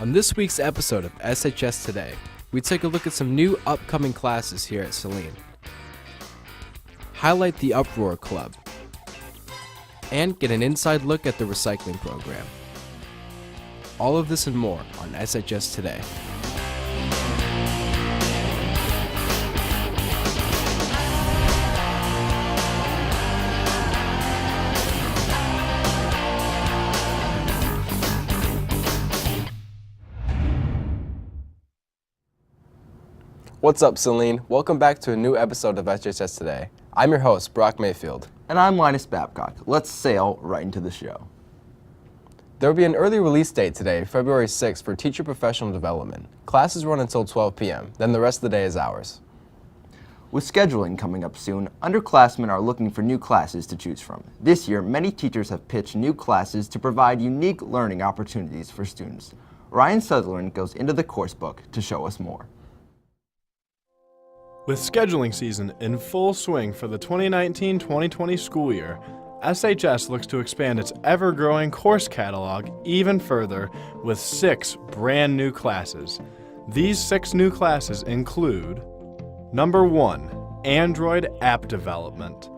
On this week's episode of SHS Today, we take a look at some new upcoming classes here at Saline, highlight the Uproar Club, and get an inside look at the recycling program. All of this and more on SHS Today. What's up, Saline? Welcome back to a new episode of SHS Today. I'm your host, Brock Mayfield. And I'm Linus Babcock. Let's sail right into the show. There will be an early release date today, February 6th, for Teacher Professional Development. Classes run until 12 p.m., then the rest of the day is ours. With scheduling coming up soon, underclassmen are looking for new classes to choose from. This year, many teachers have pitched new classes to provide unique learning opportunities for students. Ryan Sutherland goes into the course book to show us more. With scheduling season in full swing for the 2019-2020 school year, SHS looks to expand its ever-growing course catalog even further with 6 brand new classes. These 6 new classes include: Number 1, Android App Development,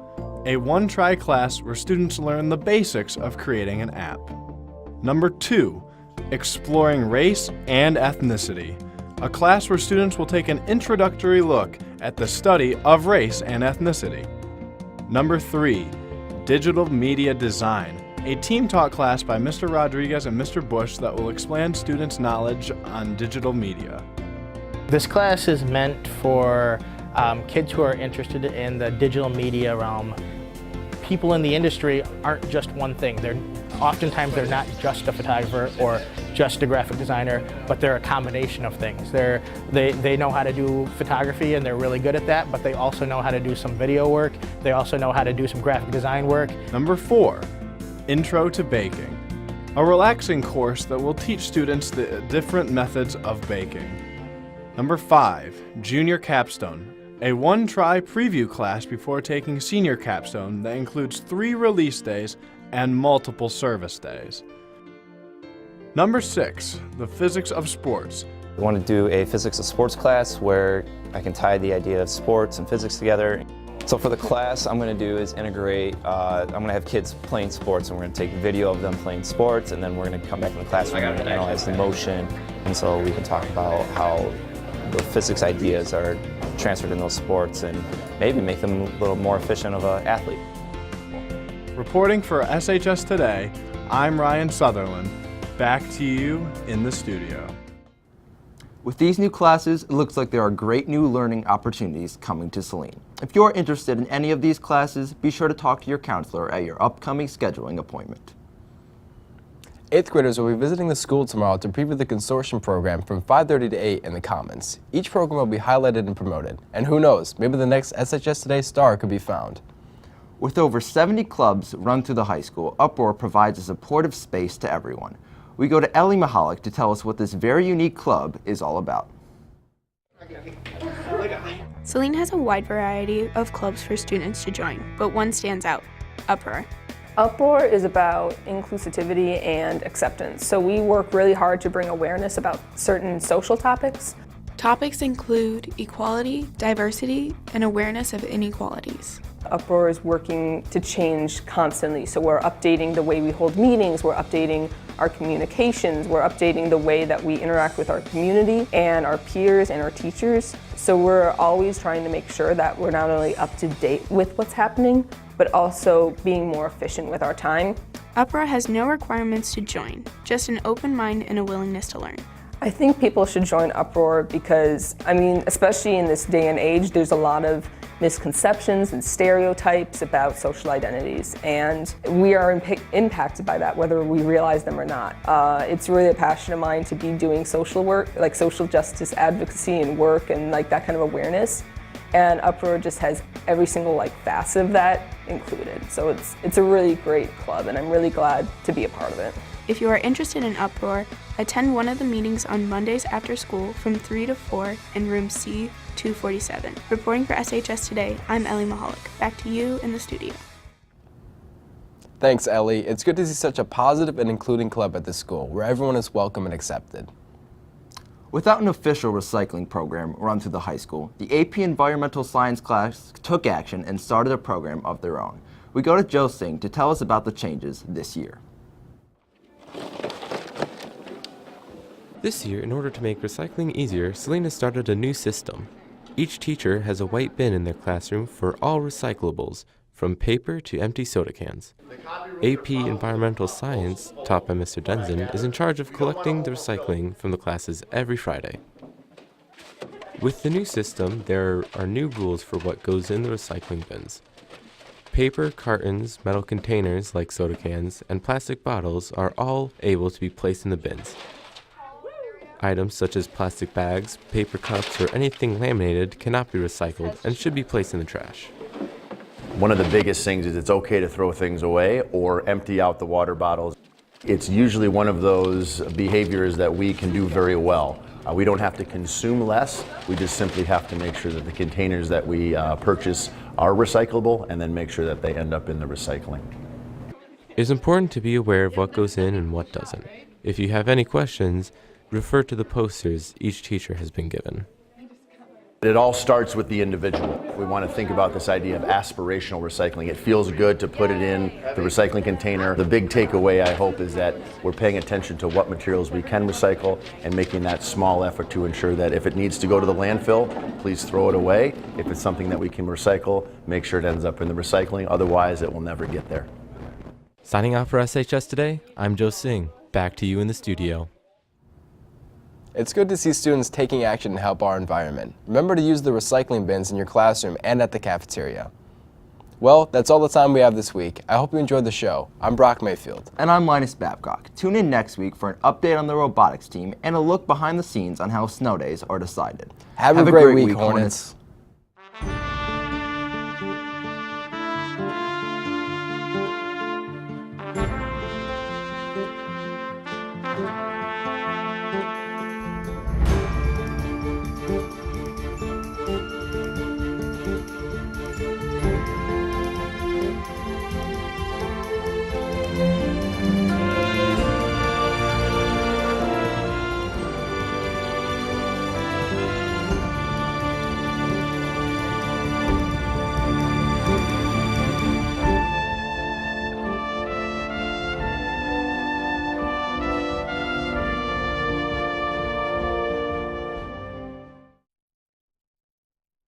a one-try class where students learn the basics of creating an app. Number 2, Exploring Race and Ethnicity, a class where students will take an introductory look at the study of race and ethnicity. Number 3, Digital Media Design, a team-taught class by Mr. Rodriguez and Mr. Bush that will expand students' knowledge on digital media. This class is meant for kids who are interested in the digital media realm. People in the industry aren't just one thing. Oftentimes they're not just a photographer or just a graphic designer, but they're a combination of things. They know how to do photography and they're really good at that, but they also know how to do some video work. They also know how to do some graphic design work. Number 4, Intro to Baking, a relaxing course that will teach students the different methods of baking. Number 5, Junior Capstone, a one-try preview class before taking Senior Capstone that includes 3 release days and multiple service days. Number 6, the Physics of Sports. I want to do a physics of sports class where I can tie the idea of sports and physics together. So for the class I'm going to do is integrate, I'm going to have kids playing sports, and we're going to take video of them playing sports, and then we're going to come back in the classroom and analyze the motion, and so we can talk about how the physics ideas are transferred in those sports and maybe make them a little more efficient of an athlete. Reporting for SHS Today, I'm Ryan Sutherland. Back to you in the studio. With these new classes, it looks like there are great new learning opportunities coming to Saline. If you're interested in any of these classes, be sure to talk to your counselor at your upcoming scheduling appointment. 8th graders will be visiting the school tomorrow to preview the consortium program from 5:30 to 8 in the Commons. Each program will be highlighted and promoted, and who knows, maybe the next SHS Today star could be found. With over 70 clubs run through the high school, Uproar provides a supportive space to everyone. We go to Ellie Mahalik to tell us what this very unique club is all about. Saline has a wide variety of clubs for students to join, but one stands out: Uproar. Uproar is about inclusivity and acceptance. So we work really hard to bring awareness about certain social topics. Topics include equality, diversity, and awareness of inequalities. Uproar is working to change constantly. So we're updating the way we hold meetings, we're updating our communications, we're updating the way that we interact with our community and our peers and our teachers. So we're always trying to make sure that we're not only up to date with what's happening, but also being more efficient with our time. Uproar has no requirements to join, just an open mind and a willingness to learn. I think people should join Uproar because, especially in this day and age, there's a lot of misconceptions and stereotypes about social identities, and we are impacted by that whether we realize them or not. It's really a passion of mine to be doing social work, like social justice advocacy and work and like that kind of awareness, and Uproar just has every single facet of that included. So it's a really great club, and I'm really glad to be a part of it. If you are interested in Uproar, attend one of the meetings on Mondays after school from 3 to 4 in room C247. Reporting for SHS Today, I'm Ellie Mahalik. Back to you in the studio. Thanks, Ellie. It's good to see such a positive and including club at this school, where everyone is welcome and accepted. Without an official recycling program run through the high school, the AP Environmental Science class took action and started a program of their own. We go to Joe Singh to tell us about the changes this year. This year, in order to make recycling easier, Saline has started a new system. Each teacher has a white bin in their classroom for all recyclables, from paper to empty soda cans. AP Environmental Science, taught by Mr. Denzen, is in charge of collecting the recycling from the classes every Friday. With the new system, there are new rules for what goes in the recycling bins. Paper, cartons, metal containers like soda cans, and plastic bottles are all able to be placed in the bins. Items such as plastic bags, paper cups, or anything laminated cannot be recycled and should be placed in the trash. One of the biggest things is it's okay to throw things away or empty out the water bottles. It's usually one of those behaviors that we can do very well. We don't have to consume less, we just simply have to make sure that the containers that we purchase are recyclable and then make sure that they end up in the recycling. It is important to be aware of what goes in and what doesn't. If you have any questions, refer to the posters each teacher has been given. It all starts with the individual. We want to think about this idea of aspirational recycling. It feels good to put it in the recycling container. The big takeaway, I hope, is that we're paying attention to what materials we can recycle and making that small effort to ensure that if it needs to go to the landfill, please throw it away. If it's something that we can recycle, make sure it ends up in the recycling. Otherwise, it will never get there. Signing off for SHS Today, I'm Joe Singh. Back to you in the studio. It's good to see students taking action to help our environment. Remember to use the recycling bins in your classroom and at the cafeteria. Well, that's all the time we have this week. I hope you enjoyed the show. I'm Brock Mayfield. And I'm Linus Babcock. Tune in next week for an update on the robotics team and a look behind the scenes on how snow days are decided. Have a great week, Hornets.